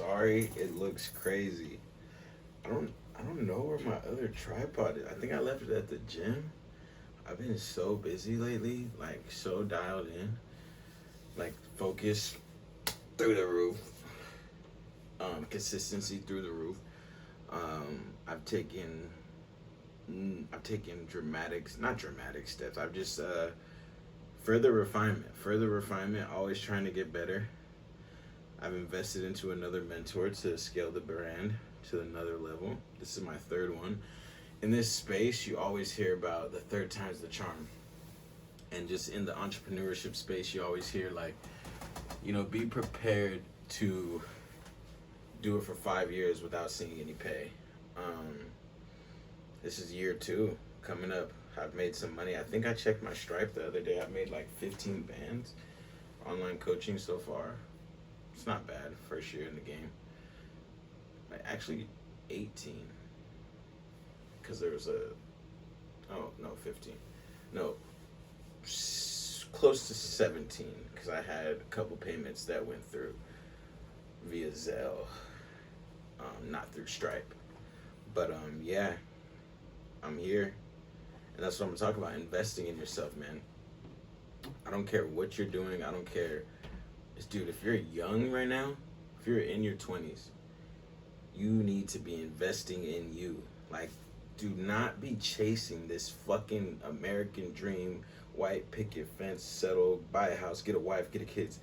sorry. It looks crazy. I don't I don't know where my other tripod is. I think I left it at the gym. I've been so busy lately, like so dialed in, like focus through the roof, consistency through the roof. I've taken I've taken not dramatic steps. I've just further refinement, always trying to get better. I've invested into another mentor to scale the brand to another level. This is my third one. In this space, you always hear about the third time's the charm. And just in the entrepreneurship space, you always hear like, be prepared to do it for 5 years without seeing any pay. Um, this is year two coming up. I've made some money. I think I checked my Stripe the other day. I've made like 15 bands online coaching so far. It's not bad. First year in the game. Actually, 18. Because there was oh, no, 15. No, close to 17. Because I had a couple payments that went through via Zelle, not through Stripe. But yeah, I'm here. And that's what I'm talking about, investing in yourself, man. I don't care what you're doing. I don't care. Dude, if you're young right now, if you're in your 20s, you need to be investing in you. Like, do not be chasing this fucking American dream, white picket fence, settle, buy a house, get a wife, get a kids.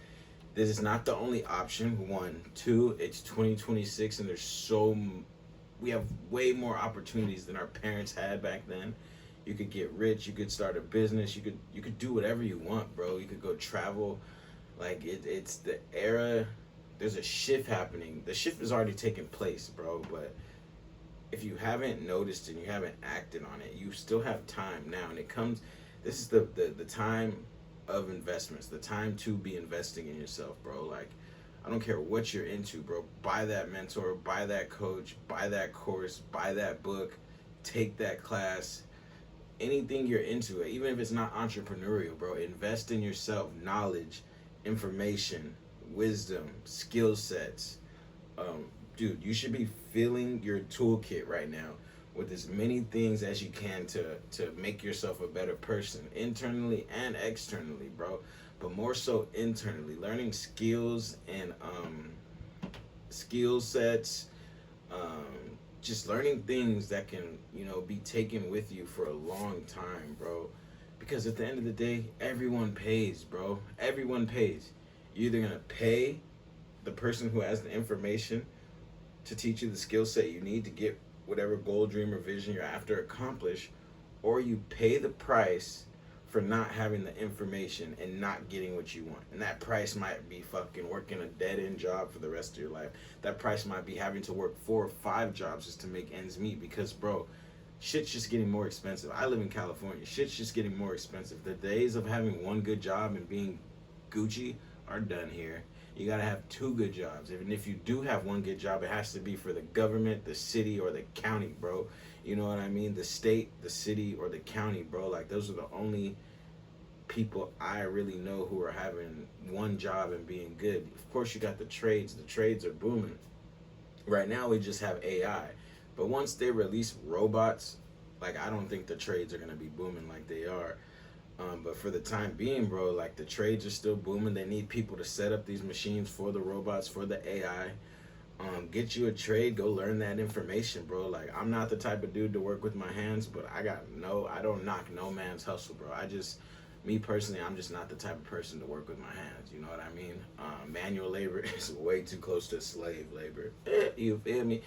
This is not the only option, one. Two, it's 2026 and we have way more opportunities than our parents had back then. You could get rich, you could start a business, you could do whatever you want, bro. You could go travel. Like it's the era. There's a shift happening. The shift has already taken place, bro. But if you haven't noticed and you haven't acted on it, you still have time now. And this is the time of investments, the time to be investing in yourself, bro. Like, I don't care what you're into, bro. Buy that mentor, buy that coach, buy that course, buy that book, take that class. Anything you're into, even if it's not entrepreneurial, bro, invest in yourself, knowledge, information, wisdom, skill sets. Dude, you should be filling your toolkit right now with as many things as you can to make yourself a better person, internally and externally, bro. But more so internally, learning skills and skill sets, just learning things that can, be taken with you for a long time, bro. Because at the end of the day, everyone pays, bro. Everyone pays. You're either gonna pay the person who has the information to teach you the skill set you need to get whatever goal, dream, or vision you're after accomplished, or you pay the price for not having the information and not getting what you want. And that price might be fucking working a dead-end job for the rest of your life. That price might be having to work 4 or 5 jobs just to make ends meet because, bro, shit's just getting more expensive. I live in California. Shit's just getting more expensive. The days of having one good job and being Gucci are done here. You gotta have 2 good jobs. Even if you do have one good job, it has to be for the government, the city, or the county, bro. You know what I mean? The state, the city, or the county, bro. Like, those are the only people I really know who are having one job and being good. Of course, you got the trades. The trades are booming. Right now, we just have AI. But once they release robots, like, I don't think the trades are gonna be booming like they are. But for the time being, bro, like, the trades are still booming. They need people to set up these machines for the robots, for the AI. Get you a trade, go learn that information, bro. Like, I'm not the type of dude to work with my hands, but I don't knock no man's hustle, bro. Me personally, I'm just not the type of person to work with my hands. You know what I mean? Manual labor is way too close to slave labor. You feel me?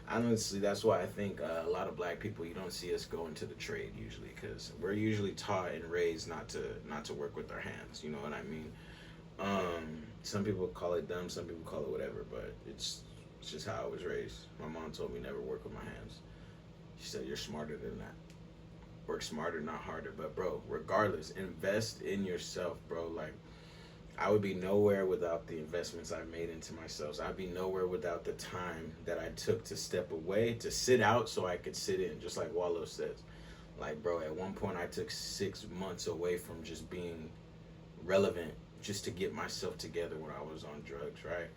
Honestly, that's why I think a lot of black people, you don't see us go into the trade usually, because we're usually taught and raised not to work with our hands. You know what I mean? Some people call it dumb, some people call it whatever, but it's just how I was raised. My mom told me never work with my hands. She said, you're smarter than that. Work smarter, not harder. But, bro, regardless, invest in yourself, bro. Like, I would be nowhere without the investments I made into myself. So I'd be nowhere without the time that I took to step away, to sit out so I could sit in, just like Wallow says. Like, bro, at one point I took 6 months away from just being relevant just to get myself together when I was on drugs, right?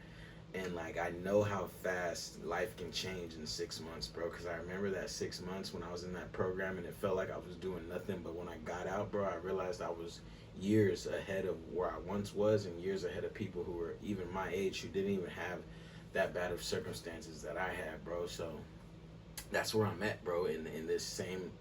And like I know how fast life can change in 6 months, bro. Because I remember that 6 months when I was in that program, and it felt like I was doing nothing. But when I got out, bro, I realized I was years ahead of where I once was, and years ahead of people who were even my age who didn't even have that bad of circumstances that I had, bro. So that's where I'm at, bro. In this same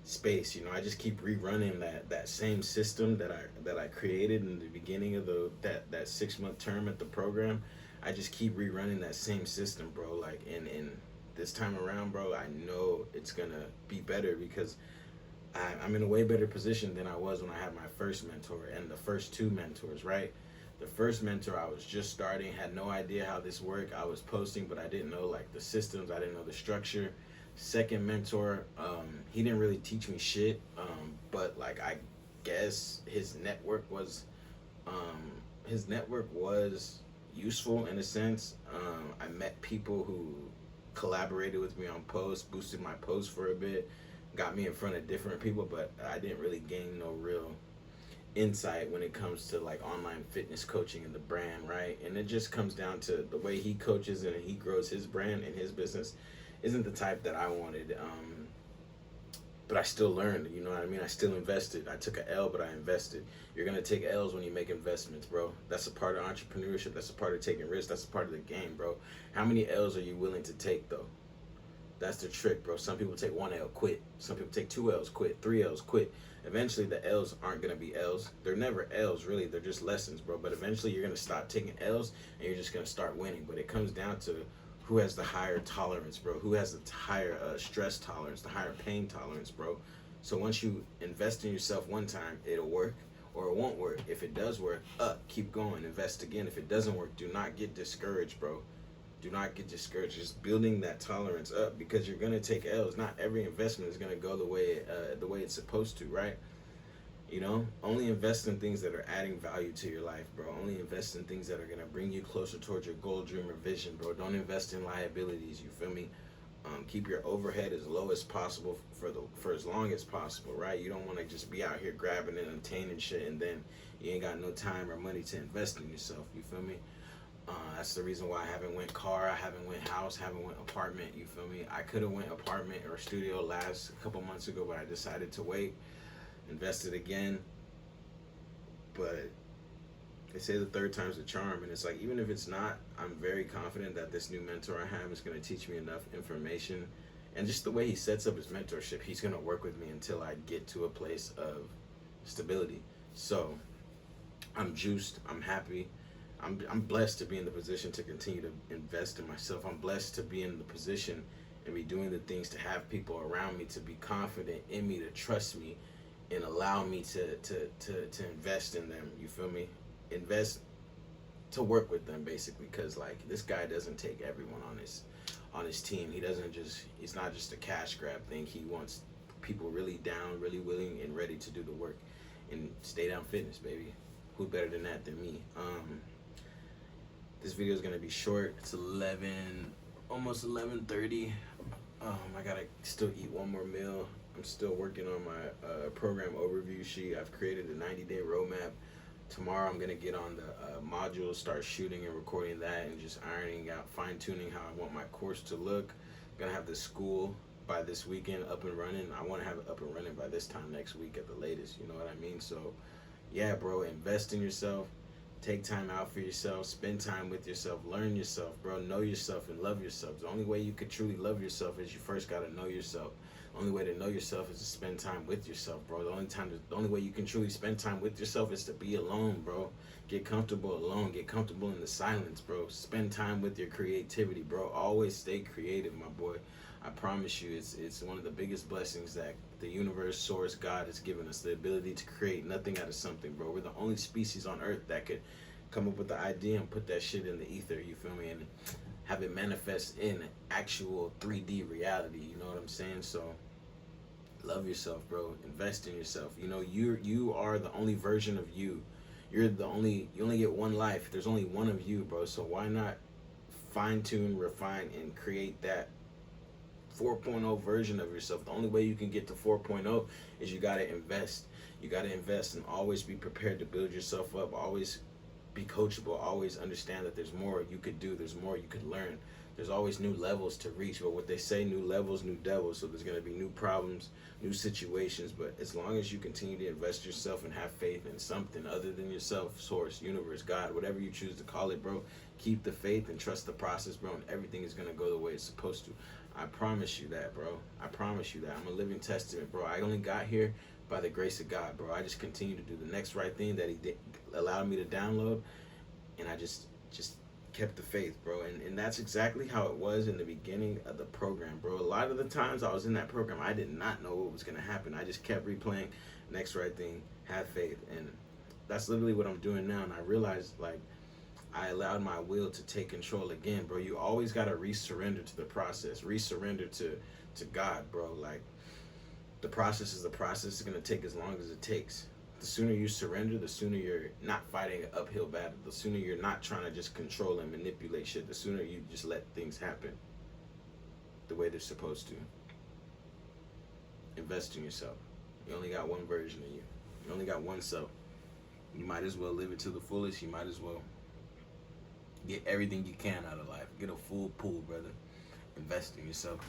space, I just keep rerunning that same system that I created in the beginning of that 6 month term at the program. I just keep rerunning that same system, bro. Like in this time around, bro, I know it's gonna be better because I'm in a way better position than I was when I had my first mentor and the first two mentors, right? The first mentor, I was just starting, had no idea how this worked. I was posting, but I didn't know like the systems. I didn't know the structure. Second mentor, he didn't really teach me shit, but like I guess his network was useful in a sense. I met people who collaborated with me on posts, boosted my posts for a bit, got me in front of different people, but I didn't really gain no real insight when it comes to like online fitness coaching and the brand, right? And it just comes down to the way he coaches and he grows his brand and his business isn't the type that I wanted. But I still learned, you know what I mean? I still invested. I took a L, but I invested. You're gonna take L's when you make investments, bro. That's a part of entrepreneurship. That's a part of taking risks. That's a part of the game, bro. How many L's are you willing to take, though? That's the trick, bro. Some people take one L, quit. Some people take two L's, quit. Three L's, quit. Eventually, the L's aren't going to be L's. They're never L's, really. They're just lessons, bro. But eventually, you're going to stop taking L's, and you're just going to start winning. But it comes down to who has the higher tolerance, bro. Who has the higher stress tolerance, the higher pain tolerance, bro. So once you invest in yourself one time, it'll work or it won't work. If it does work, keep going. Invest again. If it doesn't work, do not get discouraged, bro. Do not get discouraged. Just building that tolerance up because you're gonna take L's. Not every investment is gonna go the way it's supposed to, right? Only invest in things that are adding value to your life, bro. Only invest in things that are gonna bring you closer towards your goal, dream, or vision, bro. Don't invest in liabilities. You feel me? Keep your overhead as low as possible for as long as possible, right? You don't want to just be out here grabbing and obtaining shit, and then you ain't got no time or money to invest in yourself. You feel me? That's the reason why I haven't went car, I haven't went house, haven't went apartment. You feel me? I could have went apartment or studio last a couple months ago, but I decided to wait, invested again. But they say the third time's a charm, and it's like even if it's not, I'm very confident that this new mentor I have is going to teach me enough information, and just the way he sets up his mentorship, he's going to work with me until I get to a place of stability. So I'm juiced. I'm happy. I'm blessed to be in the position to continue to invest in myself. I'm blessed to be in the position and be doing the things to have people around me to be confident in me, to trust me, and allow me to invest in them. You feel me? Invest to work with them basically, because like this guy doesn't take everyone on his team. He's not just a cash grab thing. He wants people really down, really willing and ready to do the work and stay down fitness, baby. Who better than that than me? This video is gonna be short. It's almost 11:30. I gotta still eat one more meal. I'm still working on my program overview sheet. I've created a 90-day roadmap. Tomorrow I'm gonna get on the modules, start shooting and recording that, and just ironing out, fine tuning how I want my course to look. I'm gonna have the school by this weekend up and running. I want to have it up and running by this time next week at the latest. You know what I mean? So, yeah, bro, invest in yourself. Take time out for yourself, spend time with yourself, learn yourself, bro, know yourself and love yourself. The only way you could truly love yourself is you first gotta know yourself. The only way to know yourself is to spend time with yourself, bro. The only way you can truly spend time with yourself is to be alone, bro. Get comfortable alone, get comfortable in the silence, bro. Spend time with your creativity, bro. Always stay creative, my boy. I promise you, it's one of the biggest blessings that the universe, source, God has given us, the ability to create nothing out of something, bro. We're the only species on earth that could come up with the idea and put that shit in the ether, you feel me, and have it manifest in actual 3D reality, you know what I'm saying? So love yourself, bro. Invest in yourself. You are the only version of you. You only get one life. There's only one of you, bro. So why not fine tune, refine, and create that 4.0 version of yourself? The only way you can get to 4.0 is you got to invest. You got to invest and always be prepared to build yourself up. Always be coachable. Always understand that there's more you could do. There's more you could learn. There's always new levels to reach. But what they say, new levels, new devils. So there's going to be new problems, new situations. But as long as you continue to invest yourself and have faith in something other than yourself, source, universe, God, whatever you choose to call it, bro, keep the faith and trust the process, bro, and everything is going to go the way it's supposed to. I promise you that, bro. I promise you that. I'm a living testament, bro. I only got here by the grace of God, bro. I just continue to do the next right thing that he did, allowed me to download, and I just kept the faith, bro. And that's exactly how it was in the beginning of the program, bro. A lot of the times I was in that program, I did not know what was going to happen. I just kept replaying next right thing, have faith. And that's literally what I'm doing now. And I realized, like, I allowed my will to take control again, bro. You always got to re-surrender to the process, re-surrender to God, bro. Like, the process is the process. It's going to take as long as it takes. The sooner you surrender, the sooner you're not fighting an uphill battle. The sooner you're not trying to just control and manipulate shit. The sooner you just let things happen the way they're supposed to. Invest in yourself. You only got one version of you. You only got one self. You might as well live it to the fullest. You might as well get everything you can out of life. Get a full pool, brother. Invest in yourself.